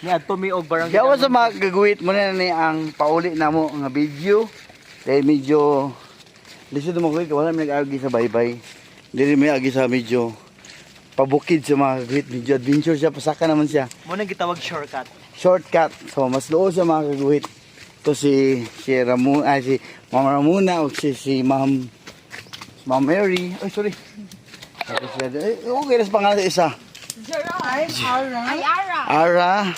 Ni adto mi og barangay. Yawa sa mga gagawit mo na ni ang pauli na mo nga video. Dahil medyo lisod mo ko wala may nag-agi sa baybay. Dili may agi sa medyo pabukid sa mga gagawit. Medyo adventure siya, pasaka naman siya. Mo nang gitawag shortcut. Shortcut. So mas loo sa mga gagawit. To si Ramona, si Mama Ramona o si Ma'am Mary. Ay sorry. Okay, nas pangalan sa isa. Ara.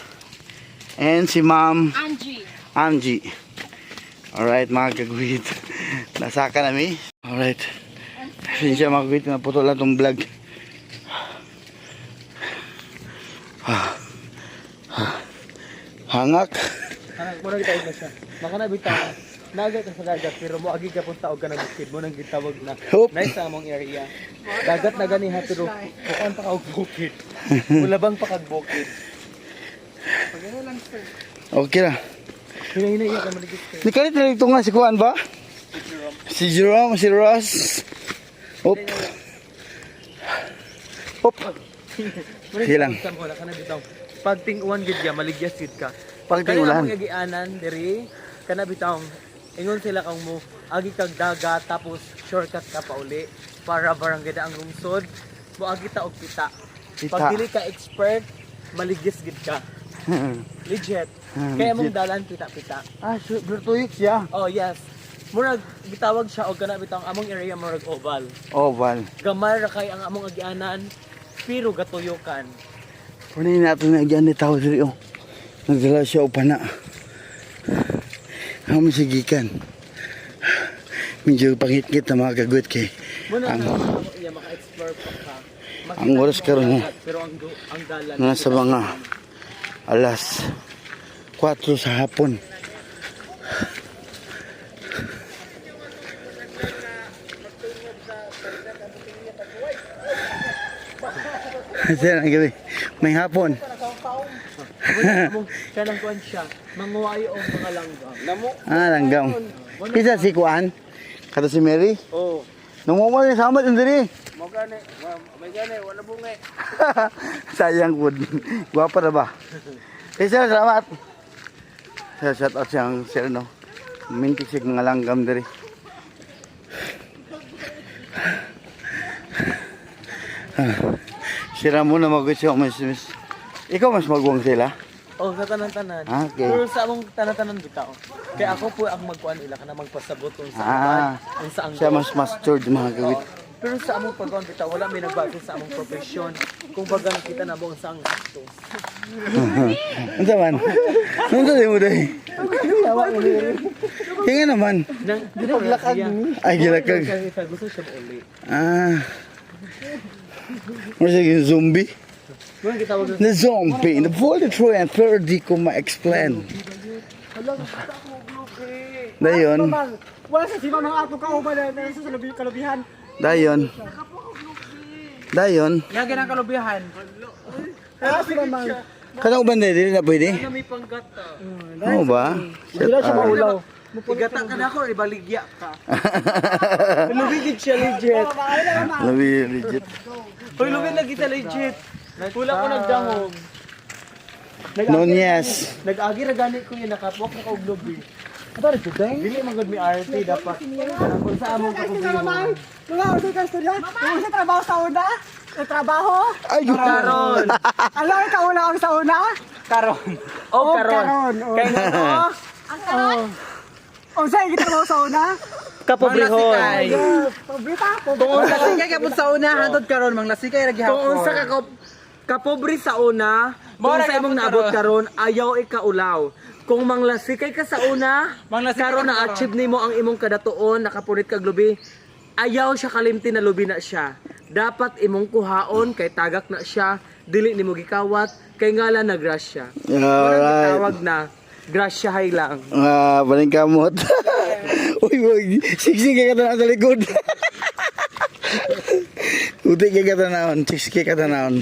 And si Ma'am Angie. Alright mga kagwit. Nasaka nami. Alright. Sinsya mga kagwit. Naputol na itong vlog. Hangak. Muna gitawag na siya. Makana bitaw. Nagat sa dagat pero mo agi ka pun taog ka na bukid mo nang gitawag na. Nice sa among area. Dagat na gani ha pero kuan pa og bukid. Mulabang pa kag bukid. Pagano lang sir. Okay na. Hina-hina ka maligit sir. Nikalit na ito nga si Kuan ba? Si Jerome, si Ross. Op. Op. Sige lang. Pag ting-uwan gid ya maligyas gid ka. Pag ting-ulan. Kaya agianan diri kana bitaw. Ingon sila kang mo agi kag dagat tapos shortcut ka pa uli para barangay ang lungsod. Mo agi ta og kita. Pag dili ka expert maligyas gid ka. Legit. Kaya mong dalan pita-pita. Ah, Bertuyik siya. Oh yes. Murag gitawag siya og kana bitaw among area murag oval. Oval. Gamay ra kay ang among agianan pero gatuyokan. Kunin natin na dyan ni tao diri oh. Nagdala siya o pana. Kami sigikan. Medyo pangit-ngit na mga kagwit kay. Muna iya maka-explore pa ka. Ang oras karon mo. Pero ang dalan Nasa mga alas 4 sa hapon. Sir, ang gabi. May hapon. Kanang kuan siya. Manguwayo og mga langgam. Namo. Ah, langgam. Isa si Kuan. Kata si Mary. Oh. Nung mo ni samat ndiri. Mo gani, may gani wala bunga. Sayang pud. Guwapa na ba? Sir, salamat. Sir, shout out siyang sir no. Mintik sig mga langgam diri. Sira mo na mag-gusto mas. Ikaw mas magwang sila? Oh, sa tanan-tanan. Okay. Pero sa among tanan-tanan bitaw. Kaya ako po ang magkuan ila kana magpasabot kung sa kung saan. Siya mas matured mga gawit. Pero sa among pagkuan bitaw wala may nagbago sa among profesyon. Kung baga nakita na mo ang saang sakto. Ano man? Ano tayo mo dahi? Kaya naman. Paglakad ni. Ay, gilakag. Gusto siya uli. Ah. Ano siya yung zombie? Muna gitawag Na zombie. Na volley through and pero di ko ma-explain. Dayon. wala sa sima mga ato ka ba na sa kalubihan. Dayon. Dayon. Yagi ng kalubihan. Kaya sila man. Kanang uban dili na pwede? Kami panggata. Ano ba? Dila siya maulaw. Igata ka na ako, ibaligya ka. Lubigid siya legit. Labi legit. Hoy, lubig lagi sa legit. Wala ko nagdangog. Nonyes. Nag-agi ra gani ko yung nakapok na kaog lubi. Ito rin today? Dili man gud mi RT dapat. Kung sa among kapubiyon. Mga uso ka istorya? Kung sa trabaho sa una? Sa trabaho? Ay, Karon. Alam ka una ang sa una? Karon. Oh, karon. Karon. Kay nga Ang karon? O sa'yo kita trabaho sa una? kapobrihon. Pabrita? Kung unsa ka kapon sa una hantod karon mang lasikay ra gihapon. Kung unsa ka kapobre sa una, kung sa imong naabot karon ayaw ikaulaw. Kung manglasikay ka sa una, karon na achieve nimo ang imong kadatuon, nakapunit kag lubi. Ayaw siya kalimti na lubi na siya. Dapat imong kuhaon kay tagak na siya, dili nimo gikawat kay ngala na grasya. alright. Tawag na grasyahay lang. Baling kamot. Uy, siksik ka na sa likod. Uti ka tanahon, siksik ka tanahon.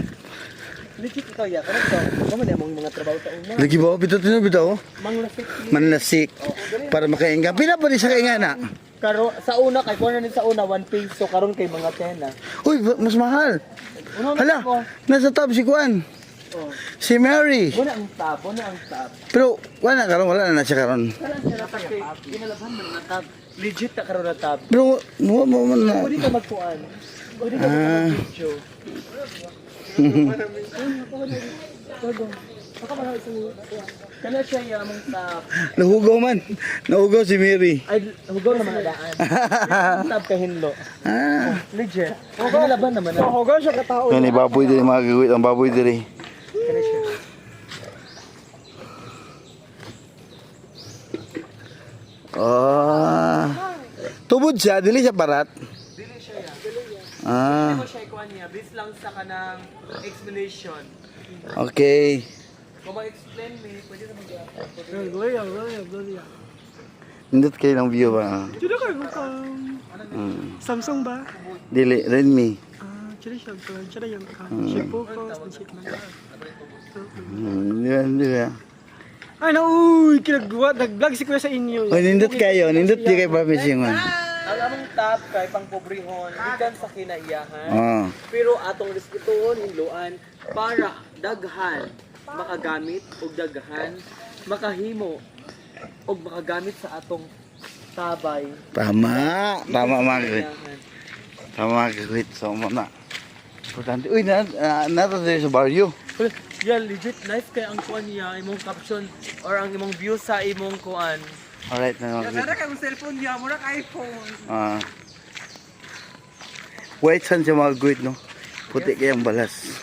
Legit ito ya, kanang ito. Kamu na mga trabaho sa una. Lagi ba? Bitaw? Manglasik. Manlasik. Para makainga. Pila pa di sa kainga na? Karo sa una kay kuno sa una 1 peso karon kay mga 10 na. Uy, mas mahal. Uno Hala, nasa tab si Kuan. Si Mary. Muna ang tab, muna ang tab. Pero wala na siya karon. Wala siya kasi inalaban man na tab. Legit na karon na tab. Pero mo na. Pwede ka magkuan. Pwede ka mag-video. Kana siya yamang tab. Nahugaw si Mary. Ay, hugaw naman na daan. Tab ka hinlo. Legit. Inalaban naman na. Hugaw siya katao. Yan baboy diri mga gawit ang baboy diri. Kana siya. Tubod siya, dili siya parat. Dili siya ya. Ah, Ano siya ikuan niya? Bis lang sa kanang explanation. okay. Kung ma-explain me, pwede na mag-upload. Gloria. Nindot kayo ng view ba? Chila kayo ka. Samsung ba? Dili, Redmi. Chila siya ka. Chila yung ka. Siya focus. Siya man. Di ba? Ay na, uy, kinagawa. Nag-vlog si kuya sa inyo. O, nindot kayo di kayo promisingon. Ang among tab kay pang pobrehon, gikan sa kinaiyahan. Oh. Pero atong respetuhon hinluan para daghan makagamit og daghan makahimo og makagamit sa atong tabay. Tama mga gawit. Kinaiyahan. Tama mga gawit. So, muna. Importante. Uy, nata dito sa barrio. Yeah, legit nice kay ang kuan niya, imong caption or ang imong view sa imong kuan. Alright na mga gawit. kayong cellphone niya. Mura ka iPhone. White sun siya mga gawit, no? Puti kayang balas.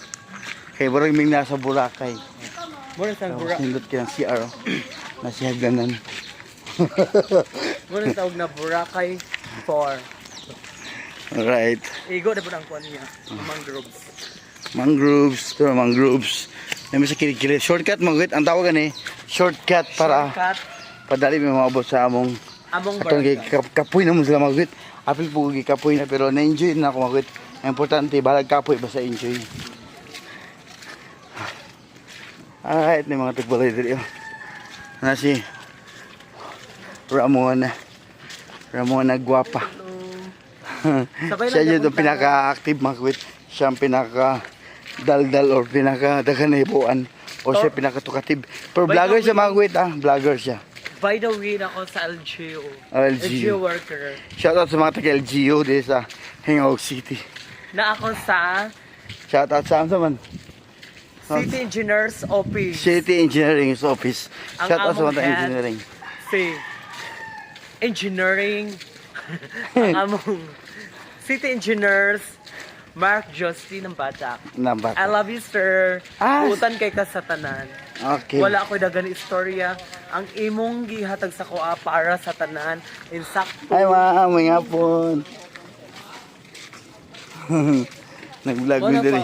Kaya barang may nasa Boracay. Mura sa Tapos bura. nindot kayang CR. Nasihaganan. Mura sa og na Boracay 4. Alright. Igo na po ang kuan niya, ang mangroves. Mangroves. May sa kilikili. Shortcut mga gawit. Ang tawagan shortcut para Cut padali may mabot sa among among atong barangay. kapoy na mo sila mga gawit. Apil po kapoy na pero na-enjoy na ako mga gawit. Ang importante, balag kapoy basta enjoy. Alright, may mga tagbalay dito. Na si Ramona Guapa. Sabay Siya lang yun ang pinaka-active mga kawit. Siya ang pinaka-daldal or pinaka-daganibuan. O siya pinaka-tukative. Pero By vlogger the siya way- mga kawit Vlogger siya. By the way, ako sa LGU. LGU. worker. Shoutout sa mga taga-LGU dito sa Hingog City. Na ako sa Shoutout sa man. City Engineers Office. City Engineering Office. Ang Shoutout sa among mga head. engineering. Si Engineering. Ang among City Engineers Mark Justin ng Batak. Number. I love you, sir. Ah. Utan kay kasatanan. Okay. Wala ako dagan istorya. Ang imong gihatag sa kuha para sa tanan. Insakto. Ay ma'am, may hapon. Nag-vlog mo diri.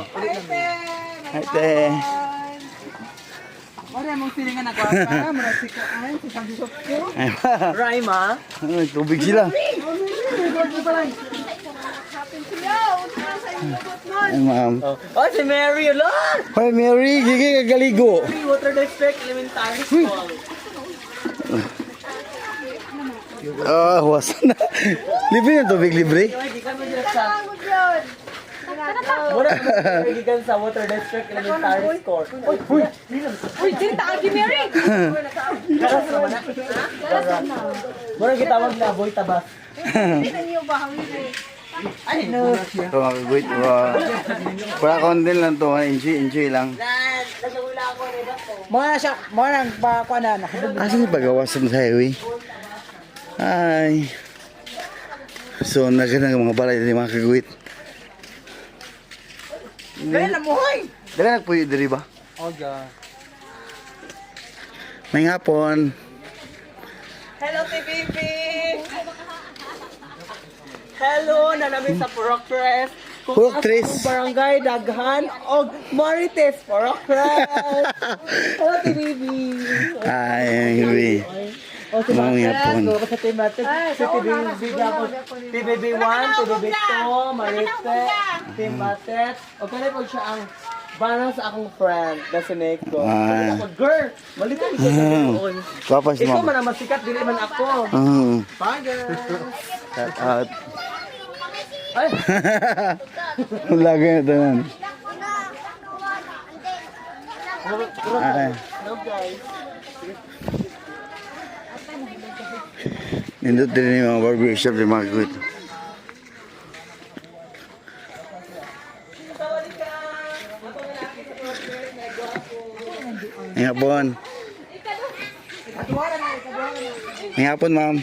Hi te. Ora mong silingan ako. Mura si ka. Ay, si Samsung ko. Ay ma'am. Raima. Ay, tubig sila. Ay ma'am. Oh, si Mary. Lord! Hi Mary, gigi kagaligo. Water District Elementary School. Wasan na. Libre na tubig, libre. Di ka mo dyan sa... Mura ka gikan sa Water District Elementary School. Uy, dito ang Mary! Karas naman na. Mura gitawag na boy tabas. Dito niyo ba hawili? Ay, no. Ito mga kagwit. Para content lang to. Enjoy lang. Mga na siya. Mga nang pakuha na. Asan yung pagawasan sa highway? Ay. So, nagandang mga balay din mga kagwit. Dahil lamuhay. Dala nagpuyo diri ba? Oh, God. May hapon. Hello, TVP! Hello, nanami sa Purok Tres. Purok Tres. Barangay Daghan o Marites Purok Tres. Hello, TVP! Ay, highway. O, si Mga Mates, hapon. go sa Team Mates. Si TVB ako. TVB 1, TVB 2, Marites, Team Mates. O, kaya po siya ang banang sa akong friend na si Neko. Ah. Ako, girl, malito siya doon. Papas Ikaw mo. man ang masikat, dili man ako. Bye, girl. Shout out. Ay, Lagi na tanan. Ah. Nindot din yung mga barbershop yung mga good. Ngayong hapon. Ngayong hapon, ma'am.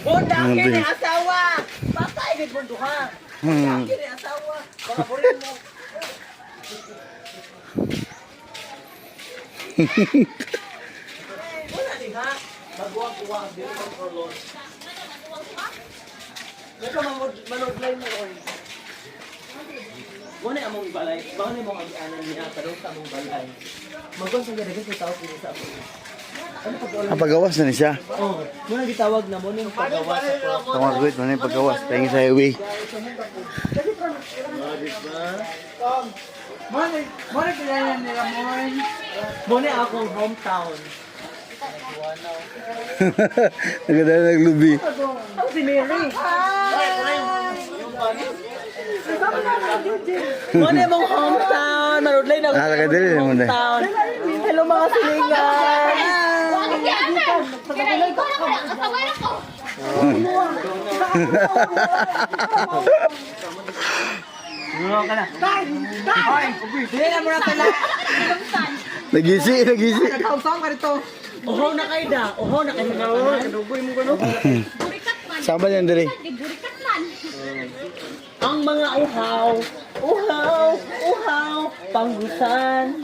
Bunda, Ano ba kini yun? asawa. Patay gid mo duha. Hmm. Kini asawa. Baka burin mo. Wala din ha. Magwag-wag din ang prolong. Ito manudlay mo ko. Muna among balay. Bawal mo ang anan niya kadong sa among balay. Magkon sa gid sa tao kini sa ako. Ano pag Pagawas na ni siya. oh, muna gitawag na mo ning paggawa sa ko. Sa mga good, man yung pagawas. Tingin sa highway. Muna kilala nila mo. Muna akong hometown. Nagdala naglubi. Ang si Mary. Muna mong hometown. Marudlay na Ah, taga-dili na muna. hometown. Hello mga silingan. Ano ka na? Hoy, dili na muna tala. Nagisi. Nagkausap ka rito. Oho na kayo da. Oho na kayo na. Kadugoy mo gano. Sama niyan diri. Ang mga uhaw, panggusan.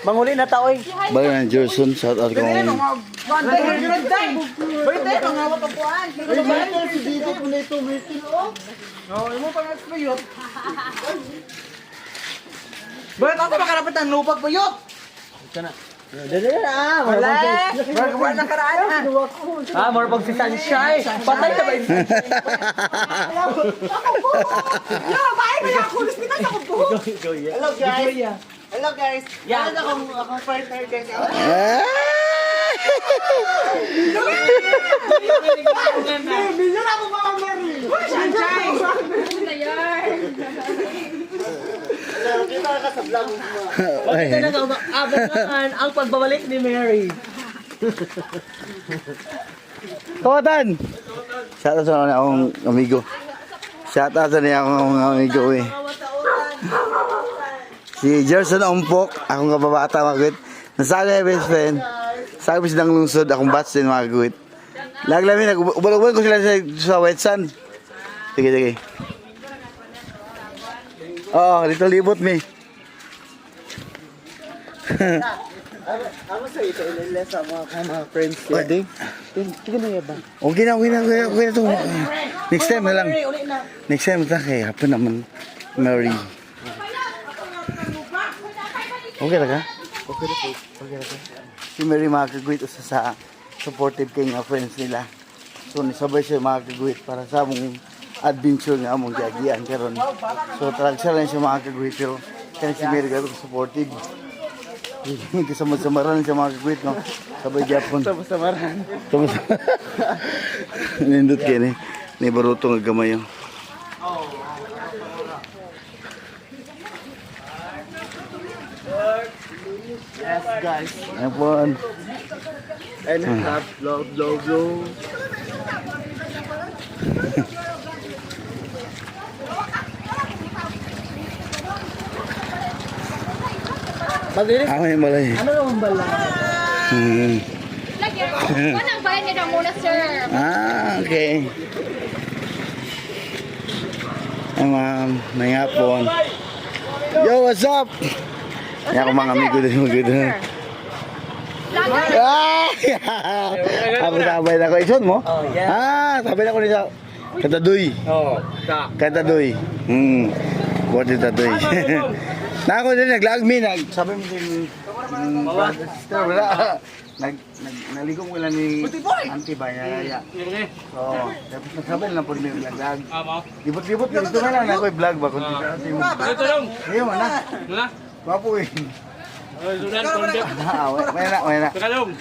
Manguli na taoy. Bago ng Jerson, shout out ko. Birthday, mga watapuan. Si Didi, muna ito, birthday o. Oo, yung mo pang nagpayot. Bakit ako makarapat ang lupag payot? Ito na. Dali na, wala. Marakabuan ng karaan ha. More pag si Sunshine. Patay na ba yun? Hello guys. Hello guys. Yan akong partner guys. Bilyon ako mga Mary. Sunshine. Bakit na nag-aabangan ang pagbabalik ni Mary? Kawatan! Shout out sa akong amigo. Shout out sa niya akong amigo eh. Si Jerson Ompok, akong kababata mga guwit. Nasaga yung best friend. Sabi silang lungsod, akong batch din mga guwit. Laglamin, ubal-ubal ko sila sa White Sand. Sige. Oo, dito libot mi. Ako sa ito, ilala sa mga friends ko. Tingnan na ba? Okay na to. Next time na lang. Next time na kay hapon naman. Mary. Okay na ka? Okay na ka? Si Mary makakagwit usa sa supportive kay nga friends nila. So nisabay siya makakagwit para sa among adventure nga among giagian karon. So talaga lang siya makakagwit pero kaya si Mary garo supportive. Kasama-samaran siya makakagwit no. Sabay gyapon. Sama-samaran. Nindot kini. Ni baruto nga gamayo. Yes guys. Ayun. And love. Magiris. Ako yung balay. Ano naman bala? Manang bayan niya daw muna, sir. Okay. Ay ma'am, may hapon. Yo, what's up? Yan ako mga amigo din mo gud. Sabay na ko ison mo? Oh, yeah. Sabay na ko ni sa Katadoy. Oh, Katadoy. Kuwarte Tadoy. Na ako din nag-lagme sabi mo din sister wala. Naligo mo lang ni Auntie Bayaya. So, tapos nagsabi lang po ni nag-vlog. Libot-libot dito na lang ako i-vlog ba kung dito mo. Dito lang. Ayun na. Wala. Wapo eh. Sudan kontek. May na. Tagalog.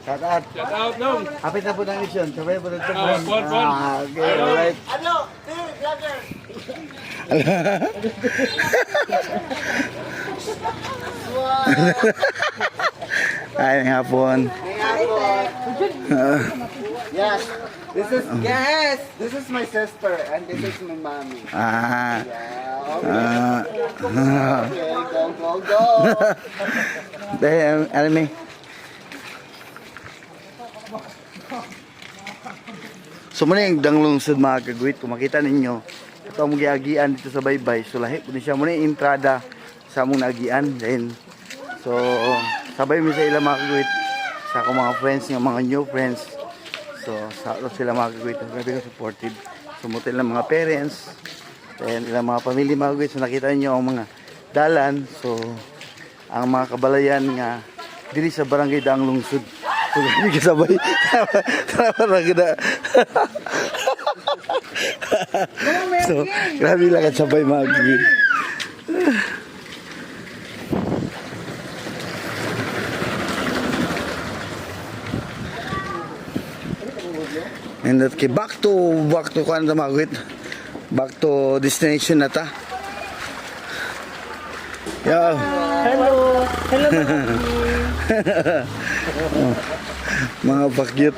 Shout out. Shout out, no. Hapit na po ng mission. Sabay po ng Pon. okay, alright. Ay, nga po. Yes. This is my sister and this is my mommy. Ah. Okay, go. Dahil, alam mo, so muna yung danglungsod mga kagwit, kung makita ninyo, ito ang magiagian dito sa baybay. So lahi po siya muna yung entrada sa among naagian. Then, so sabay mi sa ilang mga kagwit, sa akong mga friends, yung mga new friends. So sa sila mga kagwit, grabe ka supportive. Sumutin lang mga parents, then ilang mga pamilya mga kagwit. So nakita niyo ang mga dalan. So ang mga kabalayan nga diri sa barangay Daang Lungsod. So grabe ka sabay. So grabe lang ka sabay mga kagwit. And that kay back to kuan ta magwit. Back to destination na ta. Yo. Hello Mga pakyut.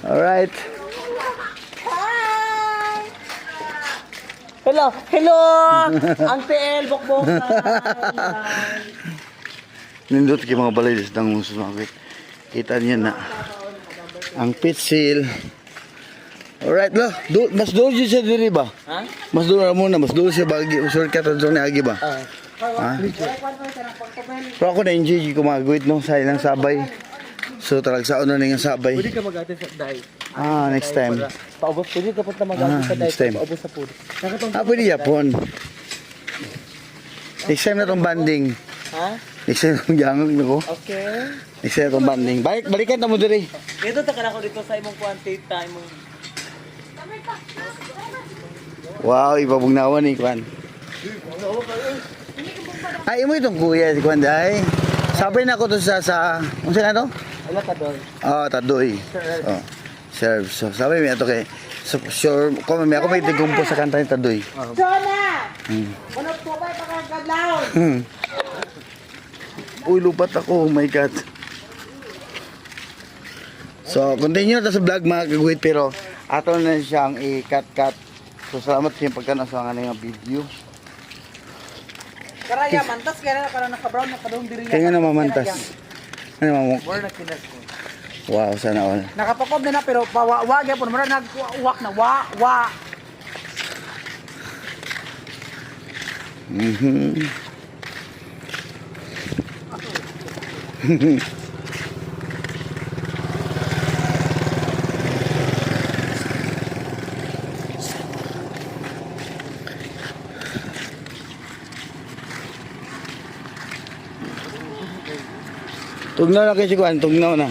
Alright. Hello Auntie El Bokbok. Nindot kay mga balay ng musos magwit. Kita niyo na ang pit seal. Alright lo, mas doon siya diri ba? Ha? Mas doon muna, mas doon siya bagi shortcut at doon agi ba? Ha? Pero ako na-enjoy ko magwit no, sa ilang sabay. So talag sa ano nga sabay. Pwede ka mag-ate sa dai. Next time. Paubos pwede ka punta mag-ate sa dai. Next time. Paubos sa food. Pwede yapon. Next time na tong banding. Ha? Next time na tong jangag nako. Okay. Next time na tong banding. Balikan na mo diri. Dito ta kana ko dito sa imong quantity time. Wow, ibabugnawan ni Kwan. Ay, mo itong kuya si Kwan day. Sabi na ko to sa ano sa to? Wala ka doon. Oh, tadoy. Oh. Serve. So, sabi mi ato kay so, sure ko may ako may tigumpo sa kanta ni tadoy. Jonah! Ano po ba pagkakadlaw? Uy, lupat ako. Oh my God. So, continue na sa vlog mga kagwit pero ato na siyang i-cut. So, salamat sa iyong pagkana sa mga video. Karaya mantas kaya na para naka-brown na padong diri. Kaya nga namamantas. Ano mamok? More na kinas ko. Wow, sana all. Nakapakob na pero pawa gyapon mo na nagwak na wa. Tugnaw na kayo si Kwan, tugnaw na.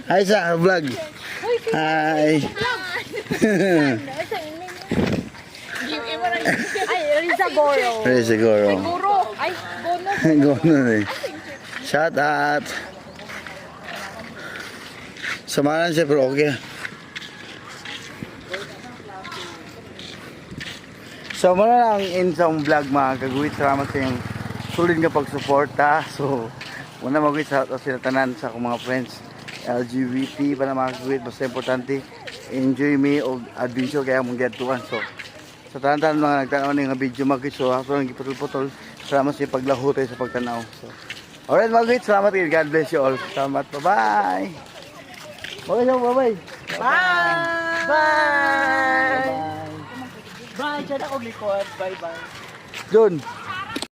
Hi sa vlog. Hi. Ay, Rizagoro. Very siguro. Guro. Ay, bono. Gano'n eh. Shout out. Samahan siya pero okay. So muna lang in sa vlog mga kagawit. Salamat sa yung sulit nga pagsuporta. So muna mag-wait sa sila tanan sa akong mga friends. LGBT para mga kagawit. Basta importante. Enjoy me o adventure kaya mong gatuan. So sa tanan-tanan mga nagtanaw na yung video mag-wait. So after nang giputol-putol. Salamat sa paglaho tayo sa pagtanaw. So alright mag-wait. Salamat. God bless you all. Salamat. Bye-bye. Bye-bye. Bye. Bye. Bye. Diyan ako likod. Bye bye. John.